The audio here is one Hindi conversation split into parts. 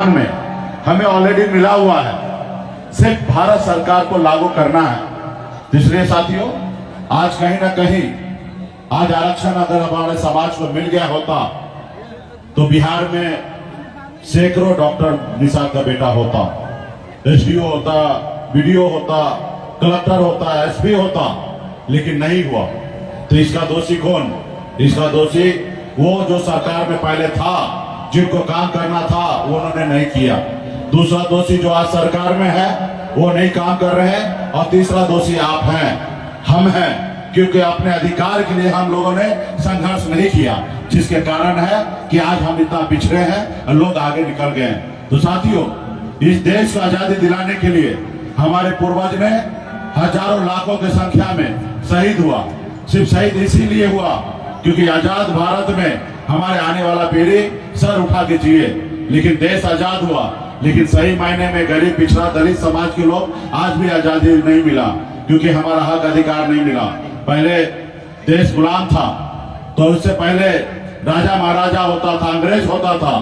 में हमें ऑलरेडी मिला हुआ है, सिर्फ भारत सरकार को लागू करना है। इसलिए साथियों, आज कहीं ना कहीं आज आरक्षण अगर हमारे समाज को मिल गया होता तो बिहार में सैकड़ों डॉक्टर निषाद का बेटा होता, एसडीओ होता, बीडीओ होता, कलेक्टर होता, एसपी होता, लेकिन नहीं हुआ। तो इसका दोषी कौन? इसका दोषी वो जो सरकार में पहले था, जिनको काम करना था वो उन्होंने नहीं किया। दूसरा दोषी जो आज सरकार में है वो नहीं काम कर रहे हैं, और तीसरा दोषी आप हैं, हम हैं, क्योंकि अपने अधिकार के लिए हम लोगों ने संघर्ष नहीं किया, जिसके कारण है कि आज हम इतना पिछड़े हैं और लोग आगे निकल गए हैं। तो साथियों, इस देश को आजादी दिलाने के लिए हमारे पूर्वज ने हजारों लाखों की संख्या में शहीद हुआ। सिर्फ शहीद इसीलिए हुआ क्योंकि आजाद भारत में हमारे आने वाला पीढ़ी सर उठा के जिए। लेकिन देश आजाद हुआ, लेकिन सही मायने में गरीब, पिछड़ा, दलित समाज के लोग आज भी आजादी नहीं मिला, क्योंकि हमारा हक अधिकार नहीं मिला। पहले देश गुलाम था, तो उससे पहले राजा महाराजा होता था, अंग्रेज होता था।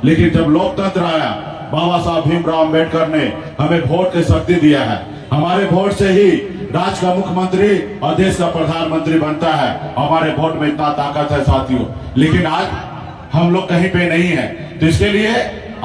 लेकिन जब लोकतंत्र आया, बाबा साहब भीमराव अंबेडकर ने हमें वोट की शक्ति दिया है। हमारे वोट से ही राज्य का मुख्यमंत्री और देश का प्रधानमंत्री बनता है। हमारे वोट में इतना ताकत है साथियों, लेकिन आज हम लोग कहीं पे नहीं है। तो इसके लिए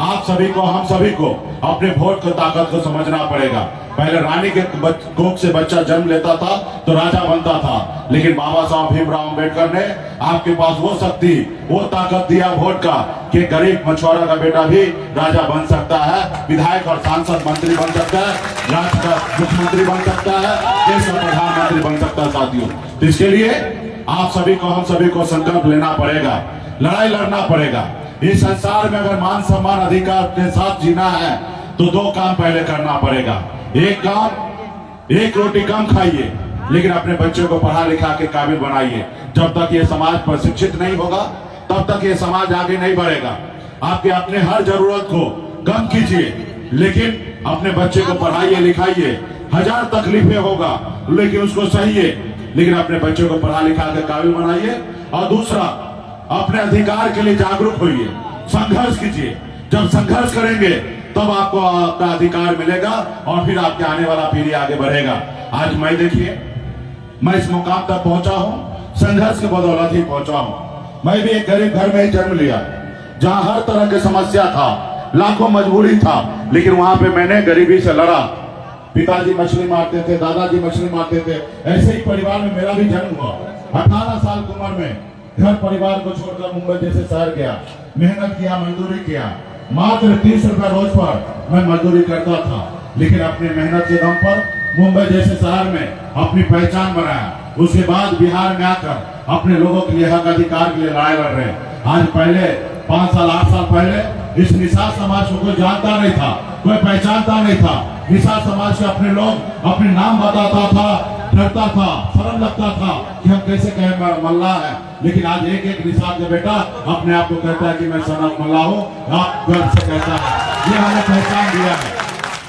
आप सभी को, हम सभी को अपने वोट की ताकत को समझना पड़ेगा। पहले रानी के कोख से बच्चा जन्म लेता था तो राजा बनता था, लेकिन बाबा साहब भीमराव अंबेडकर ने आपके पास वो शक्ति, वो ताकत दिया वोट का, कि गरीब मछुआरा का बेटा भी राजा बन सकता है, विधायक और सांसद मंत्री बन सकता है, राज्य का मुख्यमंत्री बन सकता है, देश का प्रधानमंत्री बन सकता है साथियों। तो इसके लिए आप सभी को, हम सभी को संकल्प लेना पड़ेगा, लड़ाई लड़ना पड़ेगा। इस संसार में अगर मान सम्मान अधिकार के साथ जीना है तो दो काम पहले करना पड़ेगा। एक काम, एक रोटी कम खाइए, लेकिन अपने बच्चों को पढ़ा लिखा के काबिल बनाइए। जब तक ये समाज प्रशिक्षित नहीं होगा तब तक ये समाज आगे नहीं बढ़ेगा। आपके अपने हर जरूरत को कम कीजिए, लेकिन अपने बच्चे को पढ़ाइए लिखाइए। हजार तकलीफें होगा लेकिन उसको सहिए, लेकिन अपने बच्चों को पढ़ा लिखा के काबिल बनाइए। और दूसरा, अपने अधिकार के लिए जागरूक होइए, संघर्ष कीजिए। जब संघर्ष करेंगे तब आपको आपका अधिकार मिलेगा और फिर आपके आने वाला पीढ़ी आगे बढ़ेगा। आज मैं देखिए, मैं इस मुकाम तक पहुंचा हूं, संघर्ष के बदौलत ही पहुंचा हूं। मैं भी एक गरीब घर में ही जन्म लिया, जहां हर तरह की समस्या था, लाखों मजबूरी था, लेकिन वहां पे मैंने गरीबी से लड़ा। पिताजी मछली मारते थे, दादाजी मछली मारते थे, ऐसे ही परिवार में मेरा भी जन्म हुआ। 18 साल की उम्र में घर परिवार को छोड़कर मुंबई जैसे शहर गया, मेहनत किया, मजदूरी किया। मात्र 30 रुपए रोज पर मैं मजदूरी करता था, लेकिन अपनी मेहनत के दम पर मुंबई जैसे शहर में अपनी पहचान बनाया। उसके बाद बिहार में आकर अपने लोगों के लिए, हक अधिकार के लिए लड़ाई लड़ रहे हैं। आज पहले 5 साल 8 साल पहले इस निषाद समाज को कोई जानता नहीं था, कोई पहचानता नहीं था। निषाद समाज के अपने लोग अपने नाम बताता था, डरता था, शर्म लगता था कि हम कैसे कहें मल्ला है। लेकिन आज एक एक निषाद का बेटा अपने आप को कहता है कि मैं सनत मल्ला हूँ, आप गर्व से कहता है। ये हमें पहचान दिया है।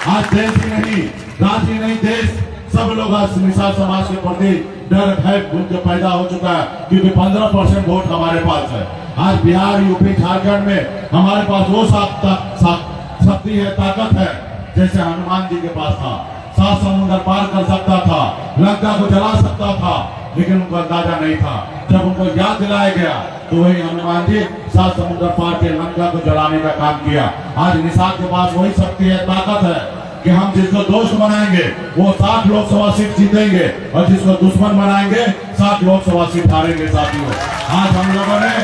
आज देश ही नहीं, राज्य ही नहीं, देश, सब लोग आज निषाद समाज के प्रति डर भय उनके पैदा हो चुका है, क्योंकि 15% वोट हमारे पास है। आज बिहार, यूपी, झारखंड में हमारे पास वो शक्ति है, ताकत है, जैसे हनुमान जी के पास था। 7 समुद्र पार कर सकता था, लंका को जला सकता था, लेकिन उनको अंदाजा नहीं था। जब उनको याद दिलाया गया तो वही हनुमान जी 7 समुद्र पार के लंका को जलाने का काम किया। आज निषाद के पास वही शक्ति है, ताकत है, कि हम जिसको दोस्त बनाएंगे वो 60 लोकसभा सीट जीतेंगे, और जिसको दुश्मन बनाएंगे 60 लोकसभा सीट हारेंगे साथियों। आज हम लोगों ने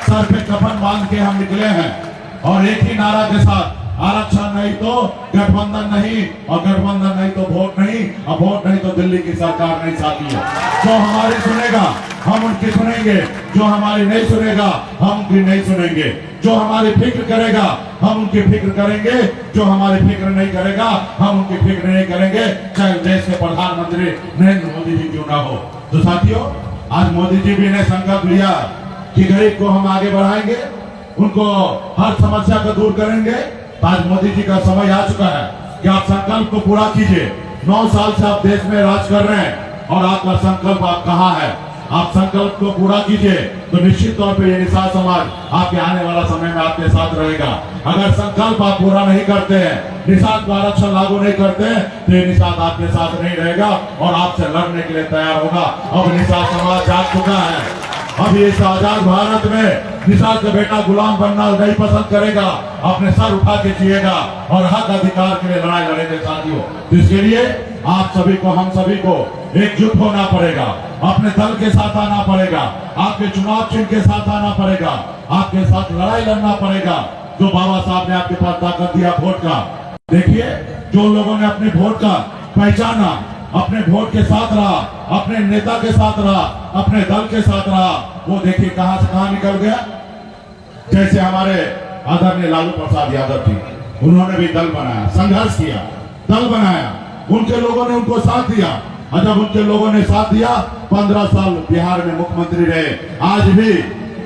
सर पे कफन बांध के हम निकले हैं, और एक ही नारा के साथ, आरक्षण नहीं तो गठबंधन नहीं, और गठबंधन नहीं तो वोट नहीं, और वोट नहीं तो दिल्ली की सरकार नहीं साथियों। जो हमारी सुनेगा हम उनकी सुनेंगे, जो हमारी नहीं सुनेगा हम उनकी नहीं सुनेंगे। जो हमारी फिक्र करेगा हम उनकी फिक्र करेंगे, जो हमारी फिक्र नहीं करेगा हम उनकी फिक्र नहीं करेंगे, चाहे देश के प्रधानमंत्री नरेंद्र मोदी जी क्यों ना हो। तो साथियों, आज मोदी जी भी ने संकल्प लिया कि गरीब को हम आगे बढ़ाएंगे, उनको हर समस्या को दूर करेंगे। आज मोदी जी का समय आ चुका है कि आप संकल्प को पूरा कीजिए। 9 साल से आप देश में राज कर रहे हैं, और आपका संकल्प आप कहाँ है? आप संकल्प को पूरा कीजिए तो निश्चित तौर पे ये निषाद समाज आपके आने वाला समय में आपके साथ रहेगा। अगर संकल्प आप पूरा नहीं करते हैं, निषाद का आरक्षण लागू नहीं करते हैं, तो ये निषाद आपके साथ नहीं रहेगा और आपसे लड़ने के लिए तैयार होगा। अब निषाद समाज जाग चुका है। अब इस आजाद भारत में निषाद का बेटा गुलाम बनना नहीं पसंद करेगा, अपने सर उठा के जिएगा और हक अधिकार के लिए लड़ाई लड़ेंगे साथियों। इसके लिए आप सभी को, हम सभी को एकजुट होना पड़ेगा, अपने दल के साथ आना पड़ेगा, आपके चुनाव चिन्ह के साथ आना पड़ेगा, आपके साथ लड़ाई लड़ना पड़ेगा। जो बाबा साहब ने आपके पास ताकत दिया वोट का, देखिए जो लोगों ने अपने वोट का पहचाना, अपने वोट के साथ रहा, अपने नेता के साथ रहा, अपने दल के साथ रहा, वो देखिए कहां से कहां निकल गया। जैसे हमारे आदरणीय लालू प्रसाद यादव जी, उन्होंने भी दल बनाया, संघर्ष किया, दल बनाया, उनके लोगों ने उनको साथ दिया और जब उनके लोगों ने साथ दिया 15 साल बिहार में मुख्यमंत्री रहे।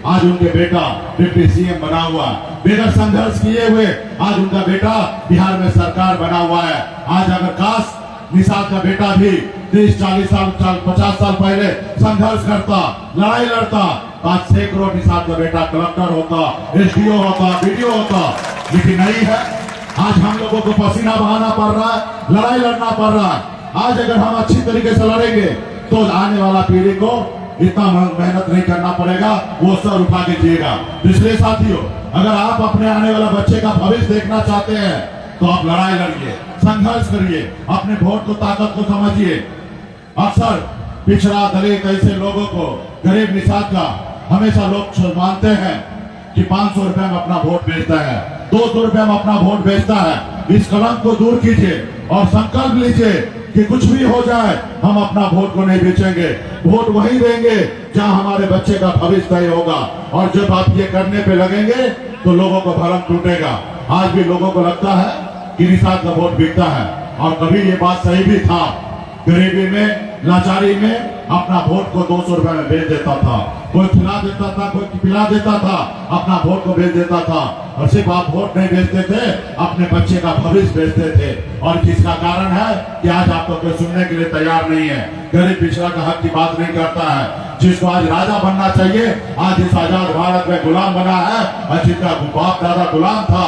आज उनके बेटा डिप्टी सीएम बना हुआ, बेगर संघर्ष किए हुए आज उनका बेटा बिहार में सरकार बना हुआ है। आज अगर काश निषाद का बेटा भी 30, 40 साल, 50 साल पहले संघर्ष करता, लड़ाई लड़ता, आज सैकड़ों निषाद का बेटा कलेक्टर होता, एसडीओ होता, बीडीओ होता, लेकिन नहीं है। आज हम लोगों को पसीना बहाना पड़ रहा है, लड़ाई लड़ना पड़ रहा है। आज अगर हम अच्छी तरीके से लड़ेंगे तो आने वाला पीढ़ी को इतना मेहनत नहीं करना पड़ेगा, वो सर उठा के जिएगा। इसलिए साथियों, अगर आप अपने आने वाला बच्चे का भविष्य देखना चाहते हैं तो आप लड़ाई लड़िए, संघर्ष करिए, अपने वोट को ताकत को समझिए। अक्सर पिछड़ा दलित ऐसे लोगों को, गरीब निषाद का हमेशा लोग मानते हैं कि 500 रुपए में अपना वोट बेचता है, 200 रुपए में अपना वोट बेचता है। इस कलंक को दूर कीजिए और संकल्प लीजिए कि कुछ भी हो जाए हम अपना वोट को नहीं बेचेंगे, वोट वही देंगे जहां हमारे बच्चे का भविष्य तय होगा। और जब आप ये करने पे लगेंगे तो लोगों को भरम टूटेगा। आज भी लोगों को लगता है कि निषाद का वोट बिकता है और कभी ये बात सही भी था। गरीबी में, लाचारी में अपना वोट को 200 रुपए में बेच देता था, कोई खिला देता था, कोई पिला देता था, अपना वोट को बेच देता था। और सिर्फ आप वोट नहीं बेचते थे, अपने बच्चे का भविष्य बेचते थे। और जिसका कारण है कि आज आपको कोई सुनने के लिए तैयार नहीं है, गरीब पिछड़ा का हक की बात नहीं करता है। जिसको आज राजा बनना चाहिए, आज इस आजाद भारत में गुलाम बना है, और जिसका बाप दादा गुलाम था,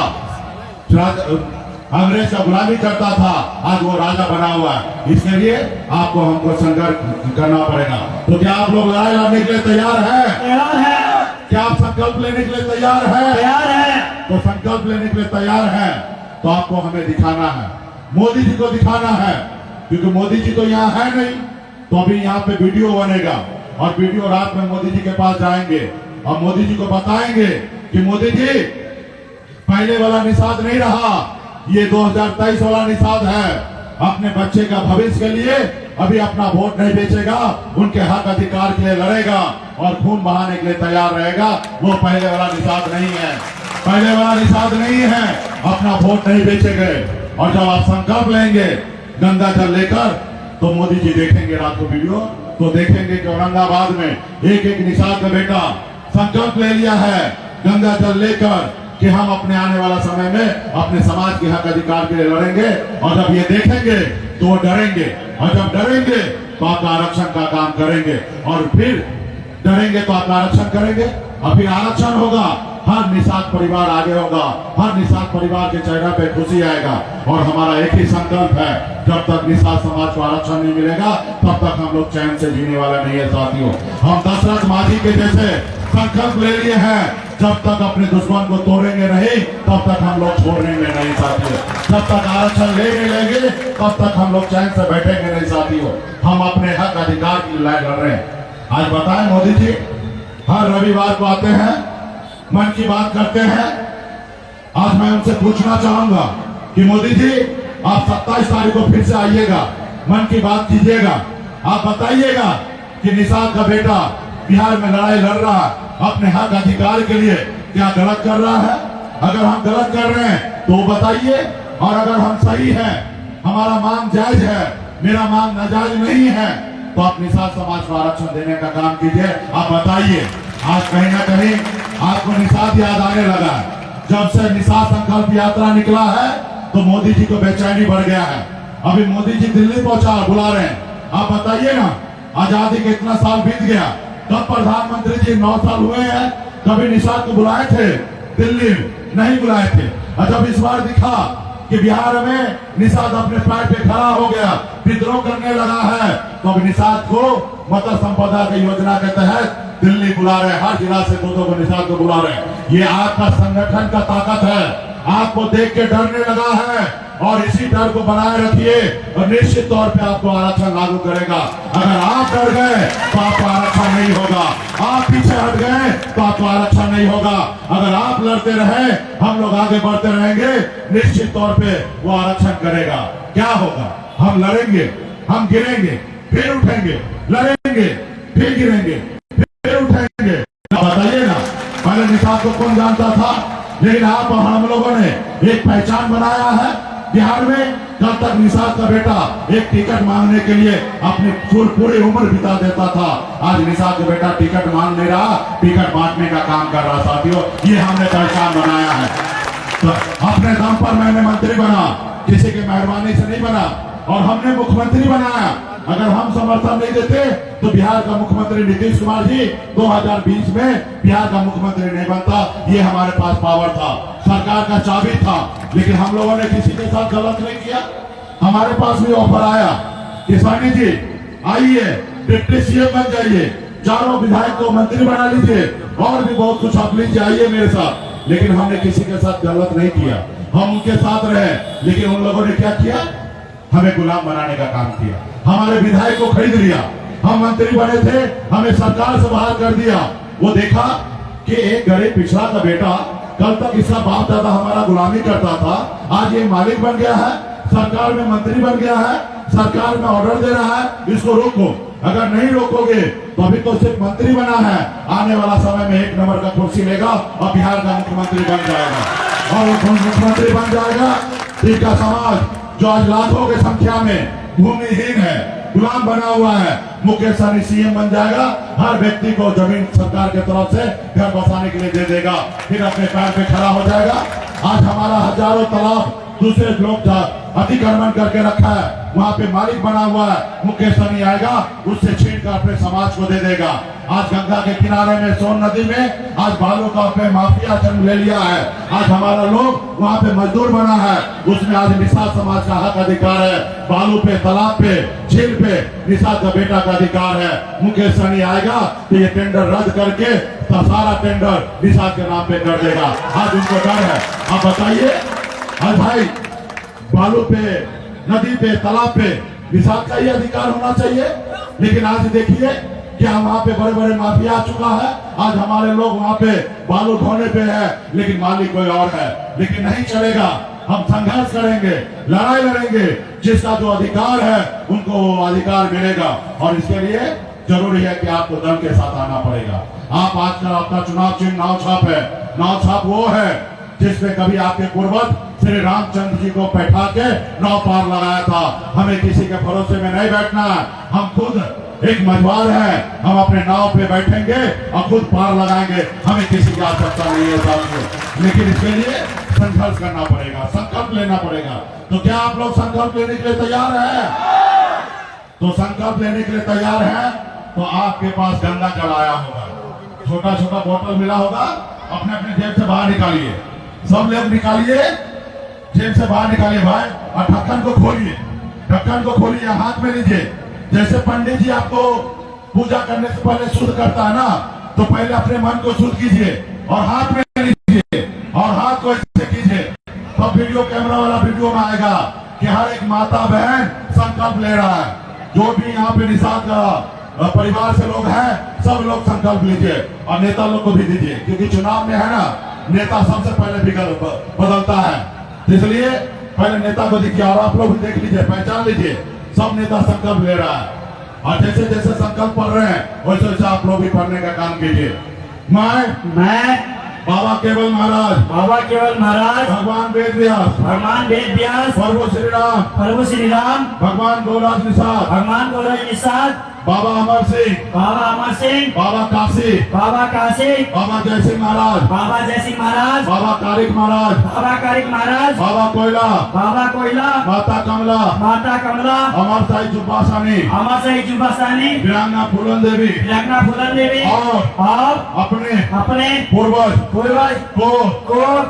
अंग्रेज का गुलामी करता था, आज वो राजा बना हुआ है। इसके लिए आपको हमको संघर्ष करना पड़ेगा। तो क्या आप लोग लड़ाई लड़ने के लिए तैयार हैं? तैयार है। क्या आप संकल्प लेने के लिए तैयार हैं? तैयार है। तो संकल्प लेने के लिए तैयार हैं तो आपको हमें दिखाना है, मोदी जी को दिखाना है, क्योंकि मोदी जी तो यहाँ है नहीं। तो अभी यहाँ पे वीडियो बनेगा और वीडियो रात में मोदी जी के पास जाएंगे और मोदी जी को बताएंगे कि मोदी जी पहले वाला निषाद नहीं रहा, ये 2023 वाला निषाद है। अपने बच्चे का भविष्य के लिए अभी अपना वोट नहीं बेचेगा, उनके हक अधिकार के लिए लड़ेगा और खून बहाने के लिए तैयार रहेगा। वो पहले वाला निषाद नहीं है, पहले वाला निषाद नहीं है, अपना वोट नहीं बेचेंगे। और जब आप संकल्प लेंगे गंगा जल लेकर, तो मोदी जी देखेंगे रात को वीडियो, तो देखेंगे कि औरंगाबाद में एक एक निषाद का बेटा संकल्प ले लिया है गंगा जल लेकर कि हम अपने आने वाला समय में अपने समाज के हक अधिकार के लिए लड़ेंगे। और जब ये देखेंगे तो वो डरेंगे, और जब डरेंगे तो आपका आरक्षण का काम करेंगे, और फिर डरेंगे तो आपका आरक्षण करेंगे और फिर आरक्षण होगा। हर निषाद परिवार आगे होगा, हर निषाद परिवार के चेहरे पे खुशी आएगा। और हमारा एक ही संकल्प है, जब तक निषाद समाज को आरक्षण नहीं मिलेगा तब तक हम लोग चैन से जीने वाला नहीं है साथियों। हम दशरथ मांझी के जैसे संकल्प ले लिए हैं, जब तक अपने दुश्मन को तोड़ेंगे नहीं तब तक हम लोग छोड़ेंगे नहीं साथियों। जब तक आरक्षण लेंगे तब तक हम लोग चैन से बैठेंगे नहीं साथियों। हम अपने हक अधिकार की लड़ाई लड़ रहे हैं। आज बताएं मोदी जी, हर रविवार को आते हैं, मन की बात करते हैं। आज मैं उनसे पूछना चाहूंगा कि मोदी जी आप 27 तारीख को फिर से आइएगा, मन की बात कीजिएगा, आप बताइएगा कि निषाद का बेटा बिहार में लड़ाई लड़ रहा है अपने हक अधिकार के लिए, क्या गलत कर रहा है? अगर हम गलत कर रहे हैं तो बताइए, और अगर हम सही हैं, हमारा मांग जायज है, मेरा मांग नाजायज नहीं है, तो आप निषाद समाज को आरक्षण देने का काम कीजिए। आप बताइए, आज कहीं ना कहीं आपको निषाद याद आने लगा है। जब से निषाद संकल्प यात्रा निकला है तो मोदी जी को बेचैनी बढ़ गया है। अभी मोदी जी दिल्ली पहुंचा, बुला रहे हैं। आप बताइए ना, आजादी के इतना साल बीत गया, कब प्रधानमंत्री जी 9 साल हुए हैं कभी निषाद को बुलाए थे दिल्ली नहीं बुलाए थे। और जब इस बार दिखा कि बिहार में निषाद अपने पैर पे खड़ा हो गया, विद्रोह करने लगा है, तो अब निषाद को मत्स्य संपदा की योजना के तहत दिल्ली बुला रहे, हर जिला से दो को निषाद को बुला रहे। ये आपका संगठन का ताकत है, आपको देख के डरने लगा है और इसी डर को बनाए रखिए और निश्चित तौर पे आपको आरक्षण लागू करेगा। अगर आप डर गए तो आपको आरक्षण नहीं होगा, आप पीछे हट गए तो आपको आरक्षण नहीं होगा। अगर आप लड़ते रहे, हम लोग आगे बढ़ते रहेंगे, निश्चित तौर पे वो आरक्षण करेगा। क्या होगा? हम लड़ेंगे, हम गिरेंगे, फिर उठेंगे, लड़ेंगे, फिर गिरेंगे, फिर उठेंगे। बताइए ना, पहले निषाद को कौन जानता था? लेकिन आप हम लोगों ने एक पहचान बनाया है बिहार में। कल तक निषाद का बेटा एक टिकट मांगने के लिए अपनी पूरी उम्र बिता देता था, आज निषाद का बेटा टिकट मांग नहीं रहा, टिकट बांटने का काम कर रहा। साथियों, ये हमने पहचान बनाया है। तो अपने दम पर मैंने मंत्री बना, किसी की मेहरबानी से नहीं बना, और हमने मुख्यमंत्री बनाया। अगर हम समर्थन नहीं देते तो बिहार का मुख्यमंत्री नीतीश कुमार जी 2020 में बिहार का मुख्यमंत्री नहीं बनता। ये हमारे पास पावर था, सरकार का चाबी था, लेकिन हम लोगों ने किसी के साथ गलत नहीं किया। हमारे पास भी ऑफर आया, किसानी जी आइए डिप्टी सीएम बन जाइए, चारों विधायक को मंत्री बना लीजिए, और भी बहुत कुछ आप लीजिए, आइए मेरे साथ। लेकिन हमने किसी के साथ गलत नहीं किया, हम उनके साथ रहे। लेकिन उन लोगों ने क्या किया? हमें गुलाम बनाने का काम किया, हमारे विधायक को खरीद लिया। हम मंत्री बने थे, हमें सरकार से बाहर कर दिया। वो देखा कि एक गरीब पिछड़ा का बेटा, कल तक इसका बाप दादा हमारा गुलामी करता था, आज ये मालिक बन गया है, सरकार में मंत्री बन गया है, सरकार में ऑर्डर दे रहा है इसको रोको। अगर नहीं रोकोगे तो अभी तो सिर्फ मंत्री बना है, आने वाला समय में 1 नंबर का कुर्सी लेगा और बिहार का मुख्यमंत्री बन जाएगा। और वो मुख्यमंत्री बन जाएगा, टीका समाज जो आज लाखों की संख्या में भूमिहीन है, गुलाम बना हुआ है, मुकेश सहनी सीएम बन जाएगा। हर व्यक्ति को जमीन सरकार की तरफ से घर बसाने के लिए दे देगा, फिर अपने पैर पे खड़ा हो जाएगा। आज हमारा हजारों तालाब दूसरे लोग अतिक्रमण करके रखा है, वहाँ पे मालिक बना हुआ है, मुकेश सहनी आएगा, उससे छीन कर अपने समाज को दे देगा। आज गंगा के किनारे में सोन नदी में आज बालू का अपने माफिया जन्म ले लिया है। आज हमारा लोग वहाँ पे मजदूर बना है, उसमें आज निषाद समाज का हक अधिकार है। बालू पे, तालाब पे, झील पे निषाद का बेटा का अधिकार है। मुकेश सहनी आएगा तो ये टेंडर रद्द करके तो सारा टेंडर निषाद के नाम पे कर देगा। आज उनको डर है। आप बताइए, आज भाई बालू पे, नदी पे, तालाब पे निषाद का ही अधिकार होना चाहिए। लेकिन आज देखिए क्या वहाँ पे बड़े बड़े माफिया आ चुका है। आज हमारे लोग वहाँ पे बालू ढोने पे है, लेकिन मालिक कोई और है। लेकिन नहीं चलेगा, हम संघर्ष करेंगे, लड़ाई लड़ेंगे, जिसका जो अधिकार है उनको वो अधिकार मिलेगा। और इसके लिए जरूरी है कि आपको दल के साथ आना पड़ेगा। आप आजकल आपका चुनाव चिन्ह नाव छाप है। नाव छाप वो है जिसमें कभी आपके पूर्वज श्री रामचंद्र जी को बैठा के नाव पार लगाया था। हमें किसी के भरोसे में नहीं बैठना है, हम खुद एक मझवार है, हम अपने नाव पे बैठेंगे और खुद पार लगाएंगे। हमें किसी की आवश्यकता नहीं है साथियों, लेकिन इसके लिए संघर्ष करना पड़ेगा, संकल्प लेना पड़ेगा। तो क्या आप लोग संकल्प लेने के लिए तैयार हैं? तो संकल्प लेने के लिए तैयार हैं तो आपके पास गंगा जल आया होगा, छोटा छोटा बोतल मिला होगा, अपने अपने जेब से बाहर निकालिए, सब लोग निकालिए, जेब से बाहर निकालिए भाई, और ढक्कन को खोलिए, ढक्कन को खोलिए, हाथ में लीजिए। जैसे पंडित जी आपको पूजा करने से पहले शुद्ध करता है ना, तो पहले अपने मन को शुद्ध कीजिए और हाथ में लीजिए और हाथ को ऐसे कीजिए। तो वीडियो कैमरा वाला वीडियो में आएगा कि हर एक माता बहन संकल्प ले रहा है। जो भी यहाँ पे निषाद का परिवार से लोग हैं, सब लोग संकल्प लीजिए और नेता लोग को भी दीजिए, क्योंकि चुनाव में है ना, नेता सबसे पहले बदलता है। इसलिए पहले नेता को देखिए और आप लोग भी देख लीजिए, पहचान लीजिए, सब नेता संकल्प ले रहा है। और जैसे जैसे संकल्प पढ़ रहे हैं वैसे वैसे आप लोग भी पढ़ने का काम कीजिए। मैं बाबा केवल महाराज, भगवान वेद व्यास, प्रभु श्री राम, भगवान गोराज निषाद, बाबा अमर सिंह, बाबा अमर सिंह, बाबा काशी, बाबा काशी, बाबा जयसिंह महाराज, बाबा जयसिंह महाराज, बाबा कारिक महाराज, बाबा कारिक महाराज, बाबा कोयला, बाबा कोयला, माता कमला, माता कमला, अमर साई जुब्बासानी, अमर साई जुब्बासानी, वीरांगना फूलन देवी रत्ना फूलन देवी और अपने पूर्वज पूर्वज को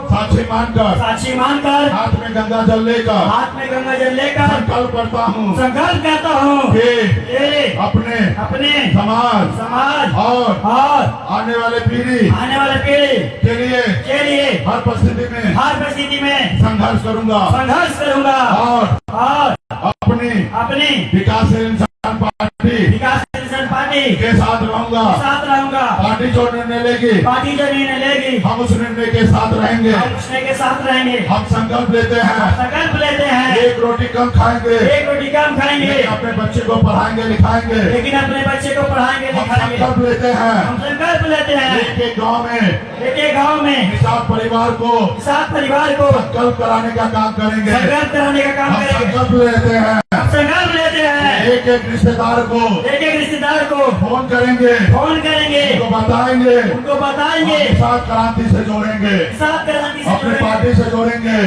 साक्षी मानकर साक्षी मानकर हाथ में गंगा जल लेकर हाथ में गंगा जल लेकर संकल्प करता हूँ संकल्प करता हूँ कि अपने समाज और आने वाले पीढ़ी के लिए हर परिस्थिति में संघर्ष करूंगा और अपनी विकासशील इंसान पार्टी के साथ रहूंगा। पार्टी जो निर्णय लेगी हम उस निर्णय के साथ रहेंगे। हम संकल्प लेते हैं एक रोटी कम खाएंगे लेकिन अपने बच्चे को पढ़ाएंगे लिखाएंगे। हम संकल्प लेते हैं एक गांव में निषाद परिवार को संकल्प कराने का काम करेंगे। हम संकल्प लेते हैं एक रिश्तेदार को फोन करेंगे उनको बताएंगे निषाद क्रांति से जोड़ेंगे, अपनी पार्टी से जोड़ेंगे।